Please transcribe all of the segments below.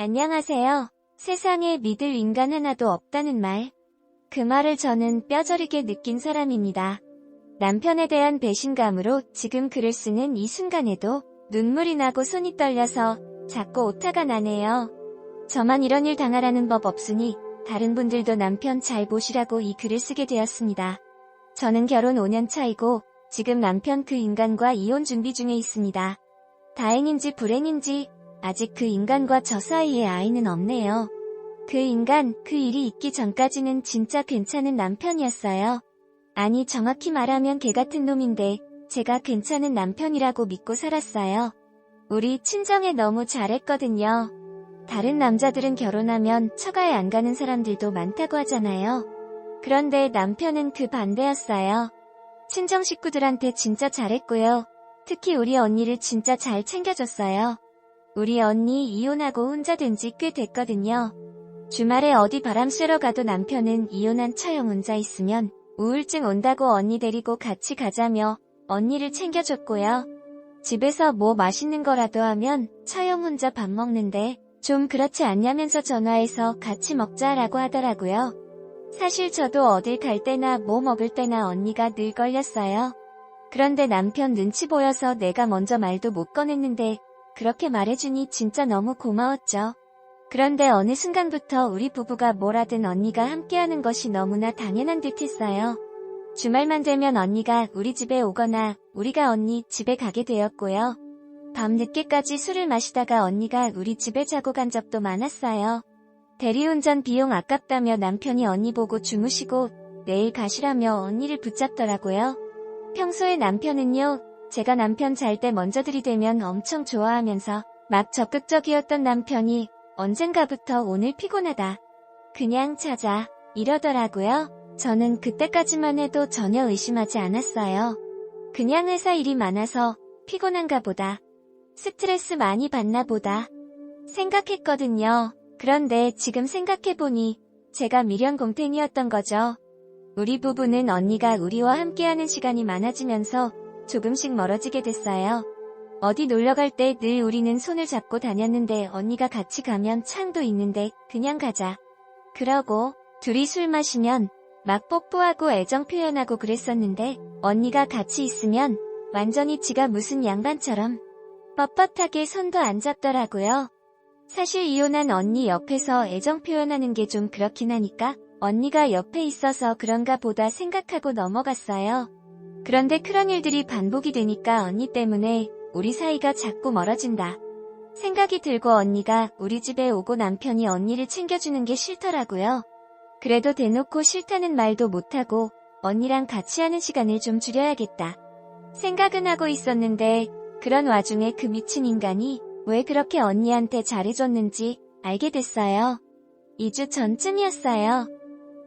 안녕하세요. 세상에 믿을 인간 하나도 없다는 말. 그 말을 저는 뼈저리게 느낀 사람입니다. 남편에 대한 배신감으로 지금 글을 쓰는 이 순간에도 눈물이 나고 손이 떨려서 자꾸 오타가 나네요. 저만 이런 일 당하라는 법 없으니 다른 분들도 남편 잘 보시라고 이 글을 쓰게 되었습니다. 저는 결혼 5년 차이고 지금 남편 그 인간과 이혼 준비 중에 있습니다. 다행인지 불행인지 아직 그 인간과 저 사이에 아이는 없네요. 그 인간, 그 일이 있기 전까지는 진짜 괜찮은 남편이었어요. 아니 정확히 말하면 개 같은 놈인데 제가 괜찮은 남편이라고 믿고 살았어요. 우리 친정에 너무 잘했거든요. 다른 남자들은 결혼하면 처가에 안 가는 사람들도 많다고 하잖아요. 그런데 남편은 그 반대였어요. 친정 식구들한테 진짜 잘했고요. 특히 우리 언니를 진짜 잘 챙겨줬어요. 우리 언니 이혼하고 혼자 된 지 꽤 됐거든요. 주말에 어디 바람 쐬러 가도 남편은 이혼한 처형 혼자 있으면 우울증 온다고 언니 데리고 같이 가자며 언니를 챙겨줬고요. 집에서 뭐 맛있는 거라도 하면 처형 혼자 밥 먹는데 좀 그렇지 않냐면서 전화해서 같이 먹자라고 하더라고요. 사실 저도 어딜 갈 때나 뭐 먹을 때나 언니가 늘 걸렸어요. 그런데 남편 눈치 보여서 내가 먼저 말도 못 꺼냈는데 그렇게 말해주니 진짜 너무 고마웠죠. 그런데 어느 순간부터 우리 부부가 뭘 하든 언니가 함께하는 것이 너무나 당연한 듯 했어요. 주말만 되면 언니가 우리 집에 오거나 우리가 언니 집에 가게 되었고요. 밤 늦게까지 술을 마시다가 언니가 우리 집에 자고 간 적도 많았어요. 대리운전 비용 아깝다며 남편이 언니 보고 주무시고 내일 가시라며 언니를 붙잡더라고요. 평소에 남편은요, 제가 남편 잘 때 먼저 들이대면 엄청 좋아하면서 막 적극적이었던 남편이 언젠가부터 오늘 피곤하다. 그냥 자자. 이러더라고요. 저는 그때까지만 해도 전혀 의심하지 않았어요. 그냥 회사 일이 많아서 피곤한가 보다. 스트레스 많이 받나 보다. 생각했거든요. 그런데 지금 생각해보니 제가 미련곰탱이였던 거죠. 우리 부부는 언니가 우리와 함께하는 시간이 많아지면서 조금씩 멀어지게 됐어요. 어디 놀러갈 때 늘 우리는 손을 잡고 다녔는데 언니가 같이 가면 창도 있는데 그냥 가자. 그러고 둘이 술 마시면 막 뽀뽀하고 애정 표현하고 그랬었는데 언니가 같이 있으면 완전히 지가 무슨 양반처럼 뻣뻣하게 손도 안 잡더라고요. 사실 이혼한 언니 옆에서 애정 표현하는 게 좀 그렇긴 하니까 언니가 옆에 있어서 그런가 보다 생각하고 넘어갔어요. 그런데 그런 일들이 반복이 되니까 언니 때문에 우리 사이가 자꾸 멀어진다 생각이 들고 언니가 우리 집에 오고 남편이 언니를 챙겨주는 게 싫더라고요. 그래도 대놓고 싫다는 말도 못하고 언니랑 같이 하는 시간을 좀 줄여야겠다 생각은 하고 있었는데 그런 와중에 그 미친 인간이 왜 그렇게 언니한테 잘해줬는지 알게 됐어요. 2주 전쯤이었어요.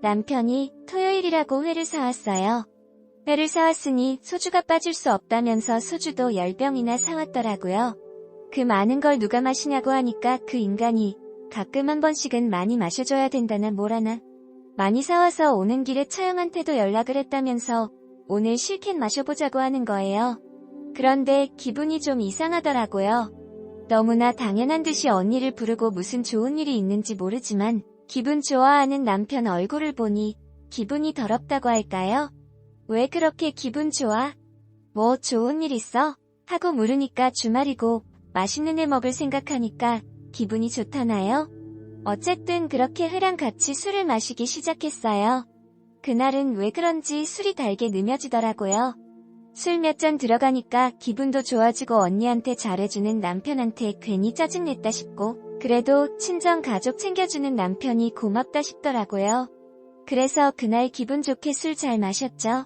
남편이 토요일이라고 회를 사왔어요. 회를 사왔으니 소주가 빠질 수 없다면서 소주도 10병이나 사왔더라고요. 그 많은 걸 누가 마시냐고 하니까 그 인간이 가끔 한 번씩은 많이 마셔줘야 된다나 뭐라나 많이 사와서 오는 길에 처형한테도 연락을 했다면서 오늘 실컷 마셔보자고 하는 거예요. 그런데 기분이 좀 이상하더라고요. 너무나 당연한 듯이 언니를 부르고 무슨 좋은 일이 있는지 모르지만 기분 좋아하는 남편 얼굴을 보니 기분이 더럽다고 할까요? 왜 그렇게 기분 좋아? 뭐 좋은 일 있어? 하고 물으니까 주말이고 맛있는 애 먹을 생각하니까 기분이 좋다나요? 어쨌든 그렇게 회랑 같이 술을 마시기 시작했어요. 그날은 왜 그런지 술이 달게 느껴지더라고요. 술 몇 잔 들어가니까 기분도 좋아지고 언니한테 잘해주는 남편한테 괜히 짜증냈다 싶고 그래도 친정 가족 챙겨주는 남편이 고맙다 싶더라고요. 그래서 그날 기분 좋게 술 잘 마셨죠.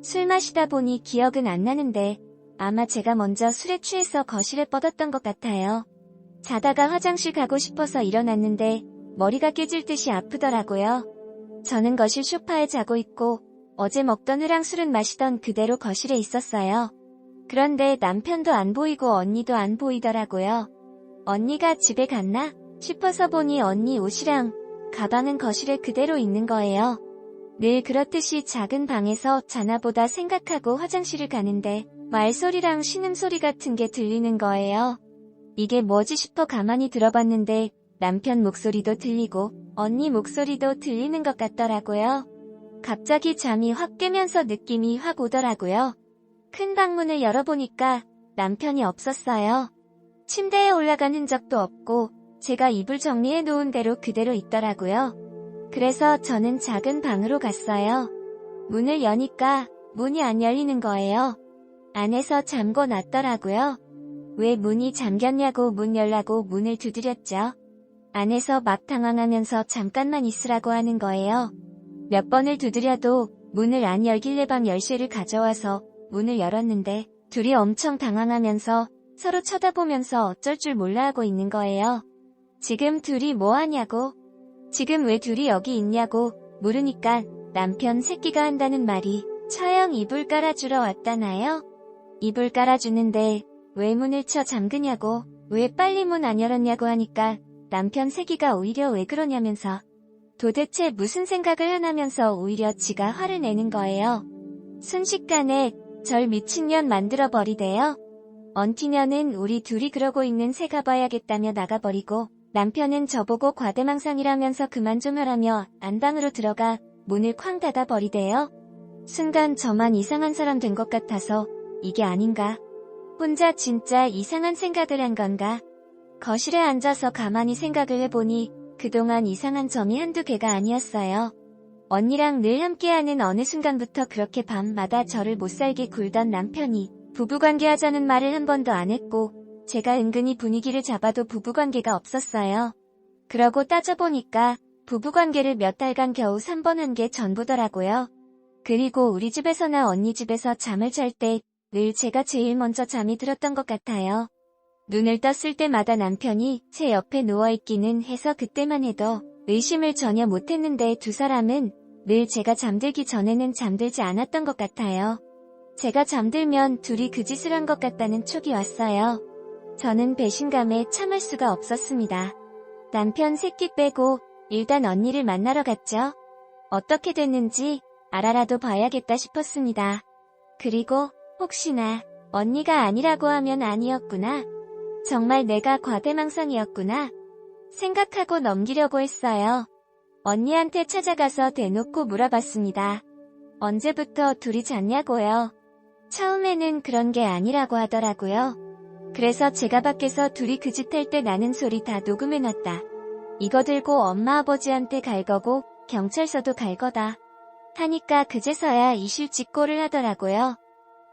술 마시다 보니 기억은 안 나는데 아마 제가 먼저 술에 취해서 거실에 뻗었던 것 같아요. 자다가 화장실 가고 싶어서 일어났는데 머리가 깨질 듯이 아프더라고요. 저는 거실 소파에 자고 있고 어제 먹던 회랑 술은 마시던 그대로 거실에 있었어요. 그런데 남편도 안 보이고 언니도 안 보이더라고요. 언니가 집에 갔나 싶어서 보니 언니 옷이랑 가방은 거실에 그대로 있는 거예요. 늘 그렇듯이 작은 방에서 자나보다 생각하고 화장실을 가는데 말소리랑 신음소리 같은 게 들리는 거예요. 이게 뭐지 싶어 가만히 들어봤는데 남편 목소리도 들리고 언니 목소리도 들리는 것 같더라고요. 갑자기 잠이 확 깨면서 느낌이 확 오더라고요. 큰 방문을 열어보니까 남편이 없었어요. 침대에 올라간 흔적도 없고 제가 이불 정리해 놓은 대로 그대로 있더라고요. 그래서 저는 작은 방으로 갔어요. 문을 여니까 문이 안 열리는 거예요. 안에서 잠궈 놨더라고요. 왜 문이 잠겼냐고 문 열라고 문을 두드렸죠. 안에서 막 당황하면서 잠깐만 있으라고 하는 거예요. 몇 번을 두드려도 문을 안 열길래 방 열쇠를 가져와서 문을 열었는데 둘이 엄청 당황하면서 서로 쳐다보면서 어쩔 줄 몰라 하고 있는 거예요. 지금 둘이 뭐 하냐고, 지금 왜 둘이 여기 있냐고 물으니까 남편 새끼가 한다는 말이 처형 이불 깔아주러 왔다나요? 이불 깔아주는데 왜 문을 쳐 잠그냐고, 왜 빨리 문 안 열었냐고 하니까 남편 새끼가 오히려 왜 그러냐면서 도대체 무슨 생각을 하냐면서 오히려 지가 화를 내는 거예요. 순식간에 절 미친년 만들어버리대요. 언티년은 우리 둘이 그러고 있는 새 가봐야겠다며 나가버리고 남편은 저보고 과대망상이라면서 그만 좀 하라며 안방으로 들어가 문을 쾅 닫아버리대요. 순간 저만 이상한 사람 된 것 같아서 이게 아닌가? 혼자 진짜 이상한 생각을 한 건가? 거실에 앉아서 가만히 생각을 해보니 그동안 이상한 점이 한두 개가 아니었어요. 언니랑 늘 함께하는 어느 순간부터 그렇게 밤마다 저를 못살게 굴던 남편이 부부관계 하자는 말을 한 번도 안 했고 제가 은근히 분위기를 잡아도 부부관계가 없었어요. 그러고 따져보니까 부부관계를 몇 달간 겨우 3번 한 게 전부더라고요. 그리고 우리 집에서나 언니 집에서 잠을 잘 때 늘 제가 제일 먼저 잠이 들었던 것 같아요. 눈을 떴을 때마다 남편이 제 옆에 누워있기는 해서 그때만 해도 의심을 전혀 못했는데 두 사람은 늘 제가 잠들기 전에는 잠들지 않았던 것 같아요. 제가 잠들면 둘이 그 짓을 한 것 같다는 촉이 왔어요. 저는 배신감에 참을 수가 없었습니다. 남편 새끼 빼고 일단 언니를 만나러 갔죠. 어떻게 됐는지 알아라도 봐야겠다 싶었습니다. 그리고 혹시나 언니가 아니라고 하면 아니었구나, 정말 내가 과대망상이었구나 생각하고 넘기려고 했어요. 언니한테 찾아가서 대놓고 물어봤습니다. 언제부터 둘이 잤냐고요? 처음에는 그런 게 아니라고 하더라고요. 그래서 제가 밖에서 둘이 그 짓 할 때 나는 소리 다 녹음해놨다. 이거 들고 엄마 아버지한테 갈 거고 경찰서도 갈 거다 하니까 그제서야 이실직고를 하더라고요.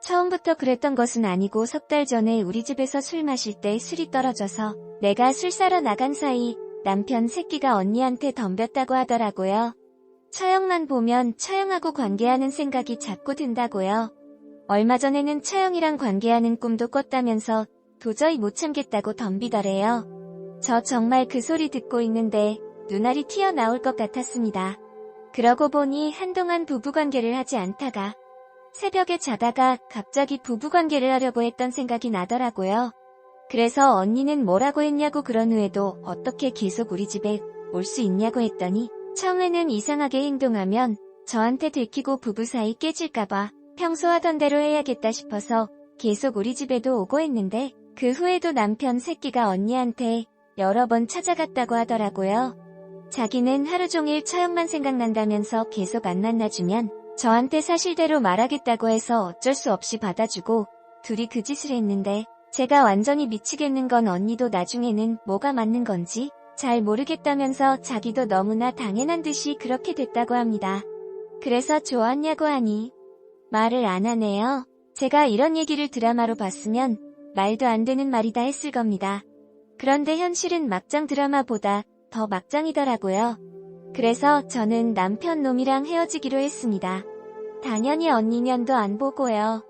처음부터 그랬던 것은 아니고 석 달 전에 우리 집에서 술 마실 때 술이 떨어져서 내가 술 사러 나간 사이 남편 새끼가 언니한테 덤볐다고 하더라고요. 처형만 보면 처형하고 관계하는 생각이 자꾸 든다고요. 얼마 전에는 처형이랑 관계하는 꿈도 꿨다면서 도저히 못 참겠다고 덤비더래요. 저 정말 그 소리 듣고 있는데 눈알이 튀어나올 것 같았습니다. 그러고 보니 한동안 부부관계를 하지 않다가 새벽에 자다가 갑자기 부부관계를 하려고 했던 생각이 나더라고요. 그래서 언니는 뭐라고 했냐고 그런 후에도 어떻게 계속 우리 집에 올 수 있냐고 했더니 처음에는 이상하게 행동하면 저한테 들키고 부부 사이 깨질까봐 평소 하던 대로 해야겠다 싶어서 계속 우리 집에도 오고 했는데 그 후에도 남편 새끼가 언니한테 여러 번 찾아갔다고 하더라고요. 자기는 하루 종일 처형만 생각난다면서 계속 안 만나주면 저한테 사실대로 말하겠다고 해서 어쩔 수 없이 받아주고 둘이 그 짓을 했는데 제가 완전히 미치겠는 건 언니도 나중에는 뭐가 맞는 건지 잘 모르겠다면서 자기도 너무나 당연한 듯이 그렇게 됐다고 합니다. 그래서 좋았냐고 하니 말을 안 하네요. 제가 이런 얘기를 드라마로 봤으면 말도 안 되는 말이다 했을 겁니다. 그런데 현실은 막장 드라마보다 더 막장이더라고요. 그래서 저는 남편 놈이랑 헤어지기로 했습니다. 당연히 언니년도 안 보고요.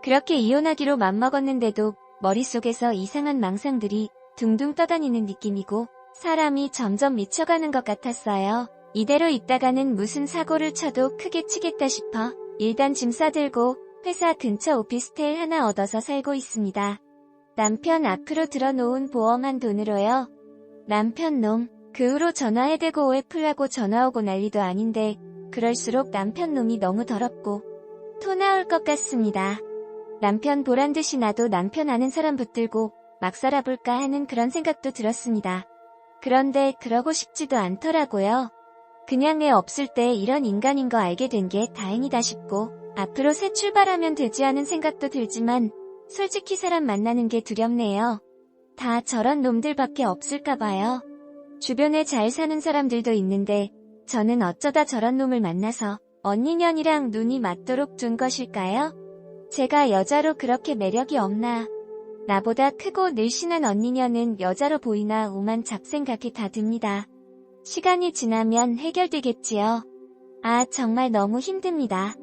그렇게 이혼하기로 맘먹었는데도 머릿속에서 이상한 망상들이 둥둥 떠다니는 느낌이고 사람이 점점 미쳐가는 것 같았어요. 이대로 있다가는 무슨 사고를 쳐도 크게 치겠다 싶어 일단 짐 싸들고 회사 근처 오피스텔 하나 얻어서 살고 있습니다. 남편 앞으로 들어놓은 보험한 돈으로요. 남편 놈, 그 후로 전화해대고 오해 풀라고 전화오고 난리도 아닌데 그럴수록 남편 놈이 너무 더럽고 토 나올 것 같습니다. 남편 보란듯이 나도 남편 아는 사람 붙들고 막 살아볼까 하는 그런 생각도 들었습니다. 그런데 그러고 싶지도 않더라고요. 그냥 애 없을 때 이런 인간인 거 알게 된 게 다행이다 싶고 앞으로 새 출발하면 되지 하는 생각도 들지만 솔직히 사람 만나는 게 두렵네요. 다 저런 놈들밖에 없을까 봐요. 주변에 잘 사는 사람들도 있는데 저는 어쩌다 저런 놈을 만나서 언니년이랑 눈이 맞도록 둔 것일까요? 제가 여자로 그렇게 매력이 없나? 나보다 크고 늘씬한 언니년은 여자로 보이나 오만 잡생각이 다 듭니다. 시간이 지나면 해결되겠지요. 아, 정말 너무 힘듭니다.